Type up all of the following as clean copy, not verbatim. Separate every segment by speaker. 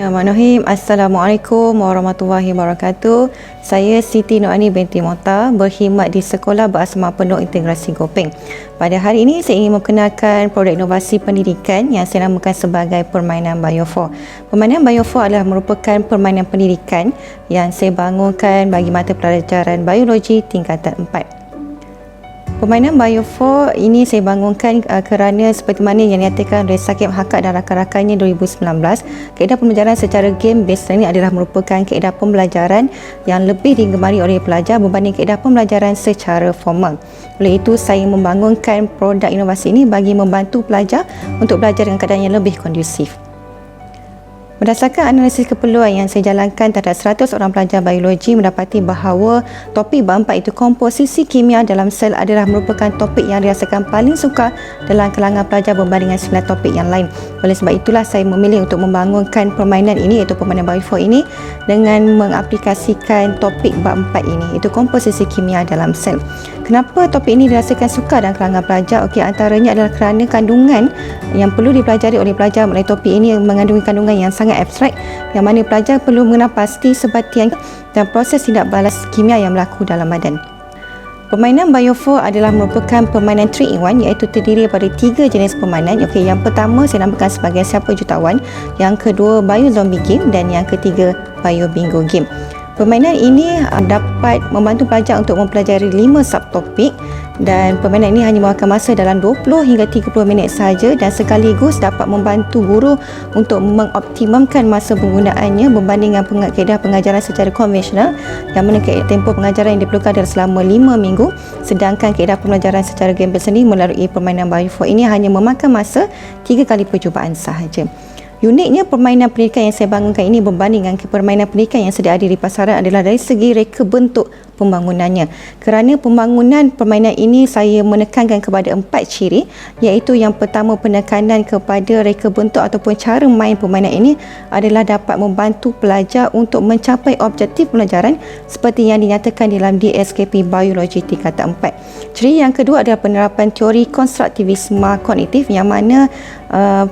Speaker 1: Bismillahirrahmanirrahim. Assalamualaikum warahmatullahi wabarakatuh. Saya Siti Noorani binti Mota, berkhidmat di Sekolah Berasma Penuh Integrasi Gopeng. Pada hari ini saya ingin memperkenalkan produk inovasi pendidikan yang saya namakan sebagai permainan Bio4. Permainan Bio4 adalah merupakan permainan pendidikan yang saya bangunkan bagi mata pelajaran biologi tingkatan 4. Permainan Bio4 ini saya bangunkan kerana seperti mana yang dinyatakan oleh Sakib Hakat dan rakan-rakannya 2019, kaedah pembelajaran secara game-based learning adalah merupakan kaedah pembelajaran yang lebih digemari oleh pelajar berbanding kaedah pembelajaran secara formal. Oleh itu, saya membangunkan produk inovasi ini bagi membantu pelajar untuk belajar dengan keadaan yang lebih kondusif. Berdasarkan analisis keperluan yang saya jalankan terhadap 100 orang pelajar biologi, mendapati bahawa topik bab 4 itu komposisi kimia dalam sel adalah merupakan topik yang dirasakan paling sukar dalam kalangan pelajar berbanding dengan 9 topik yang lain. Oleh sebab itulah saya memilih untuk membangunkan permainan ini, iaitu permainan Bio4 ini, dengan mengaplikasikan topik bab 4 ini, iaitu komposisi kimia dalam sel. Kenapa topik ini dirasakan sukar dalam kalangan pelajar? Okey, antaranya adalah kerana kandungan yang perlu dipelajari oleh pelajar mengenai topik ini mengandungi kandungan yang sangat abstrak, yang mana pelajar perlu mengenal pasti sebatian dan proses tindak balas kimia yang berlaku dalam badan. Permainan Bio4 adalah merupakan permainan 3-in-1, iaitu terdiri daripada 3 jenis permainan. Okey, yang pertama saya namakan sebagai Siapa Jutawan, yang kedua Bio Zombie Game dan yang ketiga Bio Bingo Game. Permainan ini dapat membantu pelajar untuk mempelajari 5 subtopik, dan permainan ini hanya memakan masa dalam 20 hingga 30 minit sahaja, dan sekaligus dapat membantu guru untuk mengoptimumkan masa penggunaannya berbanding dengan kaedah pengajaran secara konvensional, yang mana tempoh pengajaran yang diperlukan adalah selama 5 minggu, sedangkan kaedah pembelajaran secara game-based learning melalui permainan Bio4 ini hanya memakan masa 3 kali percubaan sahaja. Uniknya permainan pendidikan yang saya bangunkan ini berbanding dengan permainan pendidikan yang sedia ada di pasaran adalah dari segi reka bentuk pembangunannya. Kerana pembangunan permainan ini saya menekankan kepada 4 ciri, iaitu yang pertama, penekanan kepada reka bentuk ataupun cara main permainan ini adalah dapat membantu pelajar untuk mencapai objektif pelajaran seperti yang dinyatakan dalam DSKP Biologi tingkatan 4. Ciri yang kedua adalah penerapan teori konstruktivisme kognitif, yang mana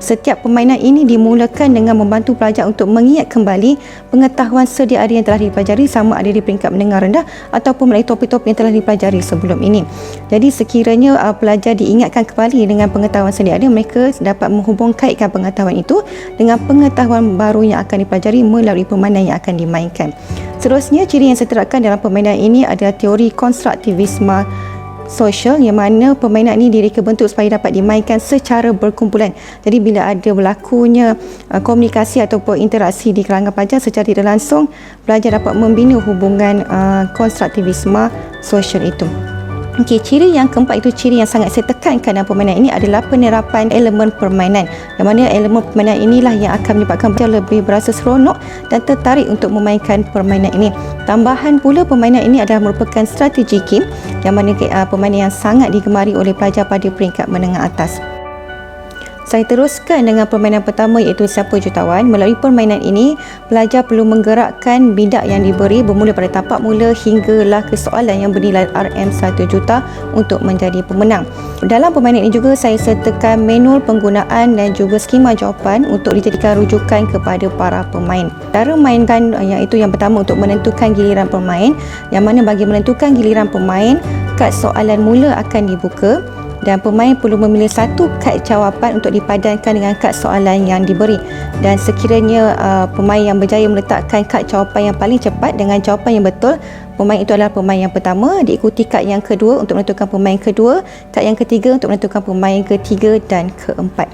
Speaker 1: setiap permainan ini dimulakan dengan membantu pelajar untuk mengingat kembali pengetahuan sedia ada yang telah dipelajari, sama ada di peringkat menengah rendah ataupun melalui topik-topik yang telah dipelajari sebelum ini. Jadi sekiranya pelajar diingatkan kembali dengan pengetahuan sedia ada, mereka dapat menghubungkaitkan pengetahuan itu dengan pengetahuan baru yang akan dipelajari melalui permainan yang akan dimainkan. Seterusnya, ciri yang saya terapkan dalam permainan ini adalah teori konstruktivisme sosial, yang mana permainan ini direka bentuk supaya dapat dimainkan secara berkumpulan. Jadi bila ada berlakunya komunikasi ataupun interaksi di kalangan pelajar secara tidak langsung, pelajar dapat membina hubungan konstruktivisme sosial itu. Okey, ciri yang keempat, itu ciri yang sangat saya tekankan dalam permainan ini, adalah penerapan elemen permainan, yang mana elemen permainan inilah yang akan menyebabkan pelajar lebih berasa seronok dan tertarik untuk memainkan permainan ini. Tambahan pula, permainan ini adalah merupakan strategi game, yang mana permainan yang sangat digemari oleh pelajar pada peringkat menengah atas. Saya teruskan dengan permainan pertama, iaitu Siapa Jutawan. Melalui permainan ini, pelajar perlu menggerakkan bidak yang diberi bermula pada tapak mula hinggalah ke soalan yang bernilai RM1 juta untuk menjadi pemenang. Dalam permainan ini juga saya sertakan manual penggunaan dan juga skema jawapan untuk dijadikan rujukan kepada para pemain. Cara mainkan iaitu yang pertama, untuk menentukan giliran pemain, yang mana bagi menentukan giliran pemain, kad soalan mula akan dibuka dan pemain perlu memilih satu kad jawapan untuk dipadankan dengan kad soalan yang diberi, dan sekiranya pemain yang berjaya meletakkan kad jawapan yang paling cepat dengan jawapan yang betul, pemain itu adalah pemain yang pertama, diikuti kad yang kedua untuk menentukan pemain kedua, kad yang ketiga untuk menentukan pemain ketiga dan keempat.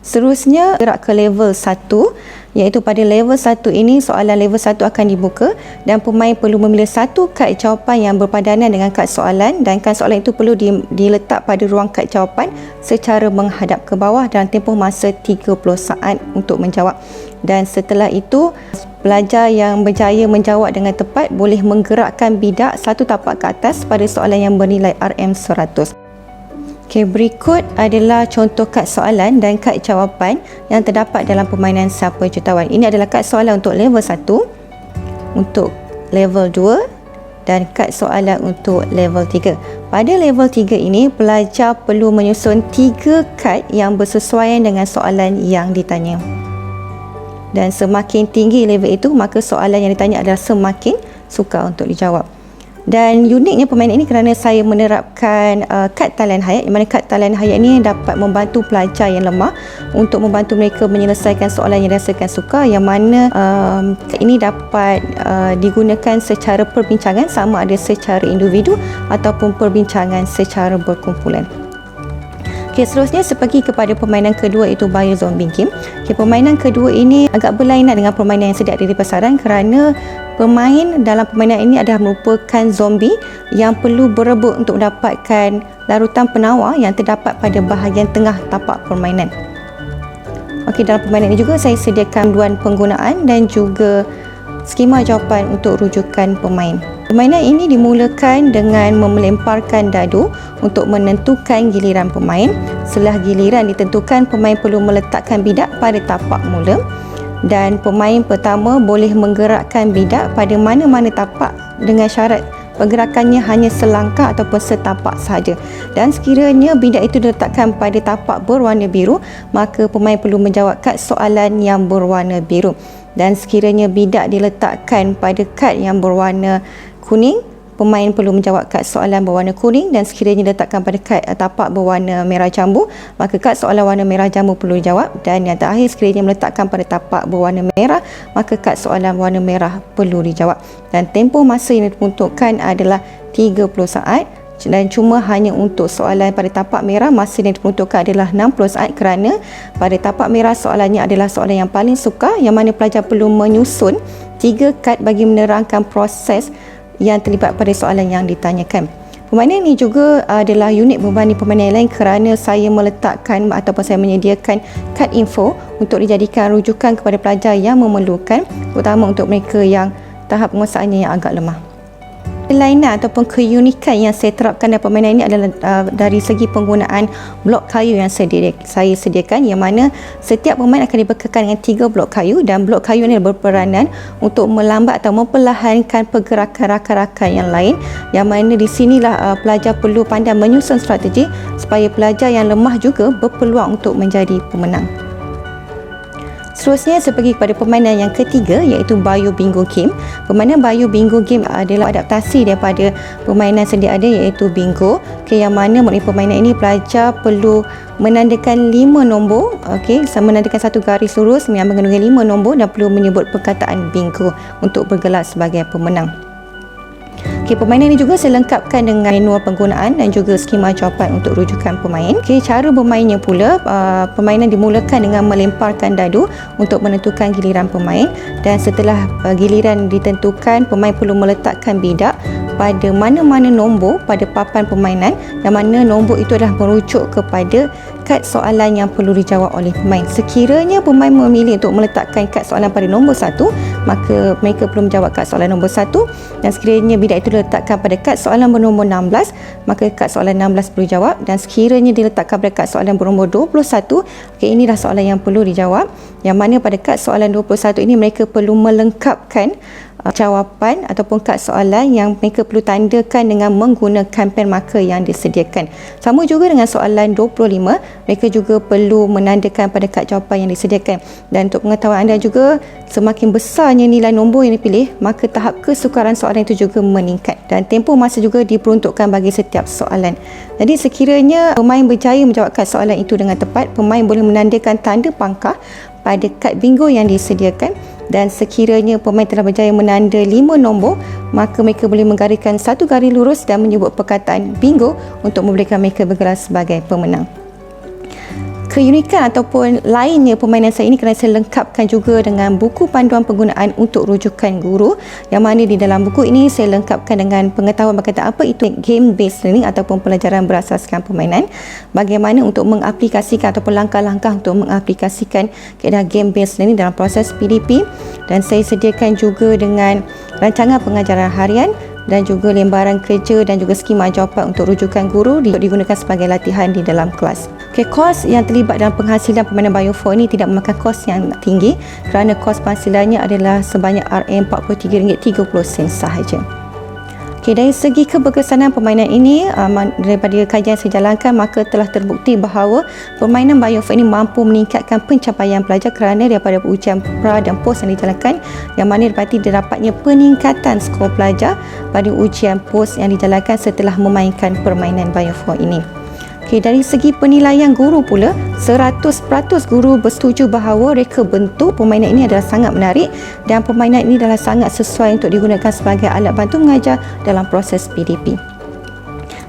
Speaker 1: Seterusnya gerak ke level 1, iaitu pada level 1 ini soalan level 1 akan dibuka dan pemain perlu memilih satu kad jawapan yang berpadanan dengan kad soalan, dan kad soalan itu perlu diletak pada ruang kad jawapan secara menghadap ke bawah dalam tempoh masa 30 saat untuk menjawab. Dan setelah itu, pelajar yang berjaya menjawab dengan tepat boleh menggerakkan bidak satu tapak ke atas pada soalan yang bernilai RM100. Okey, berikut adalah contoh kad soalan dan kad jawapan yang terdapat dalam permainan Siapa Jutawan. Ini adalah kad soalan untuk level 1, untuk level 2 dan kad soalan untuk level 3. Pada level 3 ini, pelajar perlu menyusun 3 kad yang bersesuaian dengan soalan yang ditanya. Dan semakin tinggi level itu, maka soalan yang ditanya adalah semakin sukar untuk dijawab. Dan uniknya permainan ini kerana saya menerapkan kad talian hayat, di mana kad talian hayat ini dapat membantu pelajar yang lemah untuk membantu mereka menyelesaikan soalan yang dirasakan sukar, yang mana ini dapat digunakan secara perbincangan, sama ada secara individu ataupun perbincangan secara berkumpulan. Seterusnya pergi kepada permainan kedua, iaitu Bio Zombie Game. Permainan kedua ini agak berlainan dengan permainan yang sedia ada di pasaran kerana pemain dalam permainan ini adalah merupakan zombie yang perlu berebut untuk mendapatkan larutan penawar yang terdapat pada bahagian tengah tapak permainan. Dalam permainan ini juga saya sediakan panduan penggunaan dan juga skema jawapan untuk rujukan pemain. Permainan ini dimulakan dengan melemparkan dadu untuk menentukan giliran pemain. Setelah giliran ditentukan, pemain perlu meletakkan bidak pada tapak mula dan pemain pertama boleh menggerakkan bidak pada mana-mana tapak dengan syarat pergerakannya hanya selangkah ataupun setapak sahaja. Dan sekiranya bidak itu diletakkan pada tapak berwarna biru, maka pemain perlu menjawab kad soalan yang berwarna biru. Dan sekiranya bidak diletakkan pada kad yang berwarna kuning, pemain perlu menjawab kad soalan berwarna kuning. Dan sekiranya diletakkan pada kad tapak berwarna merah jambu, maka kad soalan warna merah jambu perlu dijawab. Dan yang terakhir, sekiranya meletakkan pada tapak berwarna merah, maka kad soalan warna merah perlu dijawab. Dan tempoh masa yang diperuntukkan adalah 30 saat. Dan cuma hanya untuk soalan pada tapak merah, masa yang diperuntukkan adalah 60 saat kerana pada tapak merah soalannya adalah soalan yang paling sukar, yang mana pelajar perlu menyusun 3 kad bagi menerangkan proses yang terlibat pada soalan yang ditanyakan. Permainan ini juga adalah unik berbanding permainan lain kerana saya meletakkan ataupun saya menyediakan kad info untuk dijadikan rujukan kepada pelajar yang memerlukan, terutama untuk mereka yang tahap penguasaannya yang agak lemah. Kelainan ataupun keunikan yang saya terapkan dalam permainan ini adalah dari segi penggunaan blok kayu yang saya sediakan, yang mana setiap pemain akan dibekalkan dengan 3 blok kayu, dan blok kayu ini berperanan untuk melambat atau memperlahankan pergerakan rakan-rakan yang lain, yang mana di sinilah pelajar perlu pandai menyusun strategi supaya pelajar yang lemah juga berpeluang untuk menjadi pemenang. Seterusnya, saya pergi kepada permainan yang ketiga, iaitu Bio Bingo Game. Permainan Bio Bingo Game adalah adaptasi daripada permainan sedia ada, iaitu Bingo. Yang mana melalui permainan ini pelajar perlu menandakan 5 nombor, menandakan satu garis lurus yang mengandungi 5 nombor dan perlu menyebut perkataan bingo untuk bergelar sebagai pemenang. Permainan ini juga saya lengkapkan dengan manual penggunaan dan juga skema jawapan untuk rujukan pemain. Cara bermainnya pula, permainan dimulakan dengan melemparkan dadu untuk menentukan giliran pemain, dan setelah giliran ditentukan, pemain perlu meletakkan bidak pada mana-mana nombor pada papan permainan, yang mana nombor itu adalah merujuk kepada kad soalan yang perlu dijawab oleh pemain. Sekiranya pemain memilih untuk meletakkan kad soalan pada nombor 1, maka mereka perlu menjawab kad soalan nombor 1, dan sekiranya bidak itu diletakkan pada kad soalan bernombor 16, maka kad soalan 16 perlu dijawab, dan sekiranya diletakkan pada kad soalan bernombor 21, inilah soalan yang perlu dijawab, yang mana pada kad soalan 21 ini mereka perlu melengkapkan jawapan ataupun kad soalan yang mereka perlu tandakan dengan menggunakan pen marker yang disediakan. Sama juga dengan soalan 25, mereka juga perlu menandakan pada kad jawapan yang disediakan. Dan untuk pengetahuan anda juga, semakin besarnya nilai nombor yang dipilih, maka tahap kesukaran soalan itu juga meningkat, dan tempoh masa juga diperuntukkan bagi setiap soalan. Jadi sekiranya pemain berjaya menjawab kad soalan itu dengan tepat, pemain boleh menandakan tanda pangkah pada kad bingo yang disediakan. Dan sekiranya pemain telah berjaya menanda 5 nombor, maka mereka boleh menggariskan satu garis lurus dan menyebut perkataan bingo untuk memberikan mereka bergelar sebagai pemenang. Keunikan ataupun lainnya permainan saya ini kerana saya lengkapkan juga dengan buku panduan penggunaan untuk rujukan guru, yang mana di dalam buku ini saya lengkapkan dengan pengetahuan berkaitan apa itu game based learning ataupun pelajaran berasaskan permainan, bagaimana untuk mengaplikasikan ataupun langkah-langkah untuk mengaplikasikan kaedah game based learning dalam proses PDP, dan saya sediakan juga dengan rancangan pengajaran harian dan juga lembaran kerja dan juga skema jawapan untuk rujukan guru digunakan sebagai latihan di dalam kelas. Kos yang terlibat dalam penghasilan permainan Bio 4 ini tidak memakan kos yang tinggi kerana kos penghasilannya adalah sebanyak RM43.30 sahaja. Okey, dari segi keberkesanan permainan ini, daripada kajian saya jalankan, maka telah terbukti bahawa permainan Biofor ini mampu meningkatkan pencapaian pelajar kerana daripada ujian pra dan pos yang dijalankan, yang mana dapati didapatnya peningkatan skor pelajar pada ujian pos yang dijalankan setelah memainkan permainan Biofor ini. Okay, dari segi penilaian guru pula, 100% guru bersetuju bahawa reka bentuk permainan ini adalah sangat menarik dan permainan ini adalah sangat sesuai untuk digunakan sebagai alat bantu mengajar dalam proses PDP.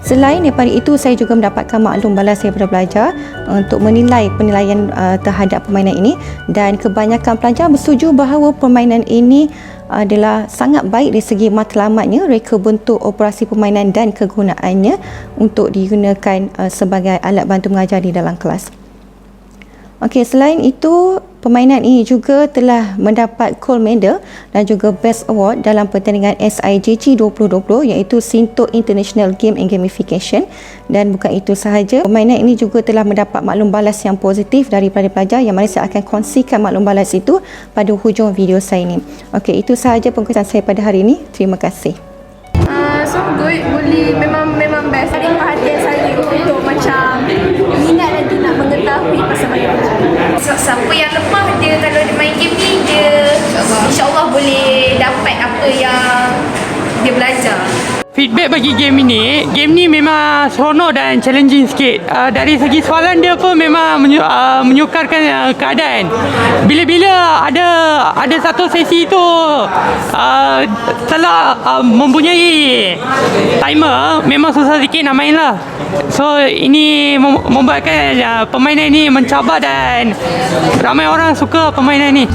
Speaker 1: Selain daripada itu, saya juga mendapatkan maklum balas daripada pelajar untuk menilai penilaian terhadap permainan ini, dan kebanyakan pelajar bersetuju bahawa permainan ini adalah sangat baik dari segi matlamatnya, reka bentuk, operasi permainan dan kegunaannya untuk digunakan sebagai alat bantu mengajar di dalam kelas. Okey, selain itu, permainan ini juga telah mendapat Gold Medal dan juga Best Award dalam pertandingan SIGG 2020, iaitu Sintok International Game and Gamification. Dan bukan itu sahaja, permainan ini juga telah mendapat maklum balas yang positif daripada pelajar, yang mana saya akan kongsikan maklum balas itu pada hujung video saya ini. Okey, itu sahaja pengkongsian saya pada hari ini. Terima kasih.
Speaker 2: So good, boleh memang best. Ada perhatian saya untuk macam minat nanti nak mengetahui pasal Biofor.
Speaker 3: Siapa yang lemah dia kalau dia main game ni, dia insyaAllah boleh dapat apa yang dia belajar.
Speaker 4: Feedback bagi game ni memang seronok dan challenging sikit. Dari segi soalan dia pun memang menyukarkan keadaan. Bila-bila ada satu sesi tu telah mempunyai timer, memang susah sikit nak main lah. So ini membuatkan permainan ni mencabar dan ramai orang suka permainan ni.